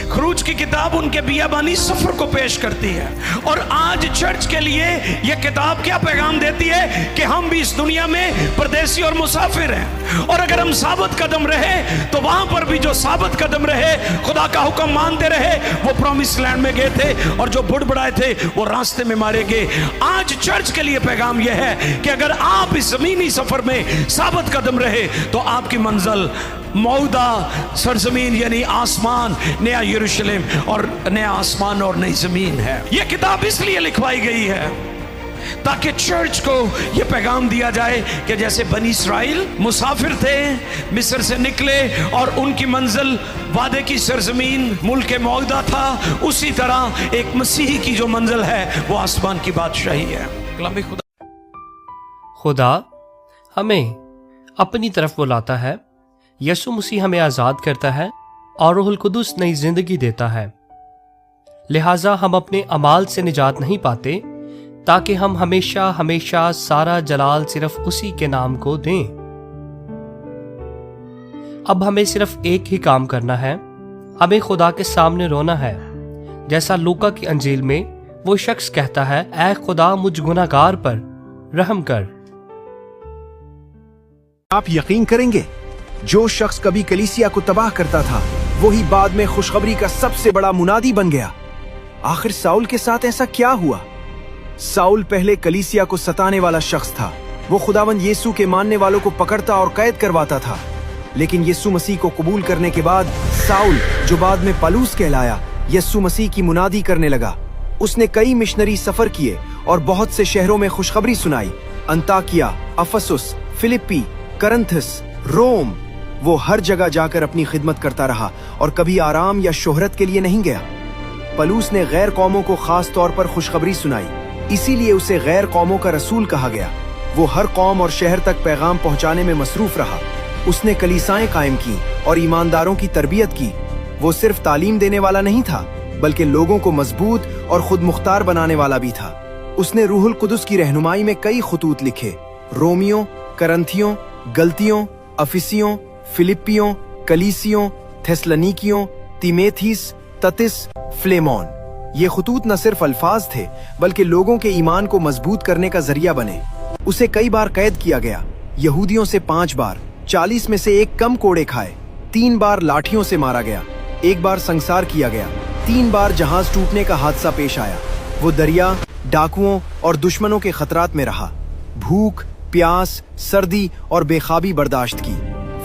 خروج کی کتاب ان کے بیابانی سفر کو پیش کرتی ہے، اور آج چرچ کے لیے یہ کتاب کیا پیغام دیتی ہے کہ ہم بھی اس دنیا میں پردیسی اور مسافر ہیں، اور اگر ہم ثابت قدم رہے تو وہاں پر بھی جو ثابت قدم رہے، خدا کا حکم مانتے رہے، وہ پرومس لینڈ میں گئے تھے، اور جو بڑبڑائے تھے وہ راستے میں مارے گئے۔ آج چرچ کے لیے پیغام یہ ہے کہ اگر آپ اس زمینی سفر میں ثابت قدم رہے تو آپ کی منزل موعودہ سرزمین یعنی آسمان، نیا یروشلم اور نیا آسمان اور نئی زمین ہے۔ یہ کتاب اس لیے لکھوائی گئی ہے تاکہ چرچ کو یہ پیغام دیا جائے کہ جیسے بنی اسرائیل مسافر تھے، مصر سے نکلے اور ان کی منزل وعدے کی سرزمین ملک موعودہ تھا، اسی طرح ایک مسیحی کی جو منزل ہے وہ آسمان کی بادشاہی ہے۔ کلام خدا ہمیں اپنی طرف بلاتا ہے، یسوع مسیح ہمیں آزاد کرتا ہے اور روح القدس نئی زندگی دیتا ہے۔ لہٰذا ہم اپنے اعمال سے نجات نہیں پاتے تاکہ ہم ہمیشہ ہمیشہ سارا جلال صرف اسی کے نام کو دیں۔ اب ہمیں صرف ایک ہی کام کرنا ہے، ہمیں خدا کے سامنے رونا ہے، جیسا لوکا کی انجیل میں وہ شخص کہتا ہے، اے خدا مجھ گناہگار پر رحم کر۔ آپ یقین کریں گے جو شخص کبھی کلیسیا کو تباہ کرتا تھا وہی بعد میں خوشخبری کا سب سے بڑا منادی بن گیا۔ آخر ساؤل کے ساتھ ایسا کیا ہوا؟ ساؤل پہلے کلیسیا کو ستانے والا شخص تھا، وہ خداوند یسوع کے ماننے والوں کو پکڑتا اور قید کرواتا تھا، لیکن یسوع مسیح کو قبول کرنے کے بعد ساؤل جو بعد میں پالوس کہلایا، یسوع مسیح کی منادی کرنے لگا۔ اس نے کئی مشنری سفر کیے اور بہت سے شہروں میں خوشخبری سنائی، انطاکیہ، افسس، فلپی، کرنتھس، روم۔ وہ ہر جگہ جا کر اپنی خدمت کرتا رہا اور کبھی آرام یا شہرت کے لیے نہیں گیا۔ پالوس نے غیر قوموں کو خاص طور پر خوشخبری سنائی، اسی لیے اسے غیر قوموں کا رسول کہا گیا۔ وہ ہر قوم اور شہر تک پیغام پہنچانے میں مصروف رہا۔ اس نے کلیسائیں قائم کی اور ایمانداروں کی تربیت کی۔ وہ صرف تعلیم دینے والا نہیں تھا بلکہ لوگوں کو مضبوط اور خود مختار بنانے والا بھی تھا۔ اس نے روح القدس کی رہنمائی میں کئی خطوط لکھے، رومیوں، کرنتھیوں، گلتیوں، افسیوں، فلپیوں، کلیسیوں، تھیسلنیکیوں، تیمیتھیس، تتس، فلیمون۔ یہ خطوط نہ صرف الفاظ تھے بلکہ لوگوں کے ایمان کو مضبوط کرنے کا ذریعہ بنے۔ اسے کئی بار قید کیا گیا، یہودیوں سے 5 بار، 40 میں سے ایک کم کوڑے کھائے، 3 بار لاٹھیوں سے مارا گیا، 1 بار سنسار کیا گیا، 3 بار جہاز ٹوٹنے کا حادثہ پیش آیا۔ وہ دریا، ڈاکوؤں اور دشمنوں کے خطرات میں رہا، بھوک، پیاس، سردی اور بے خوابی برداشت کی۔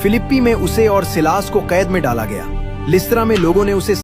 فلپی میں اسے اور سلاس کو قید میں ڈالا گیا۔ لسطرا میں لوگوں نے اسے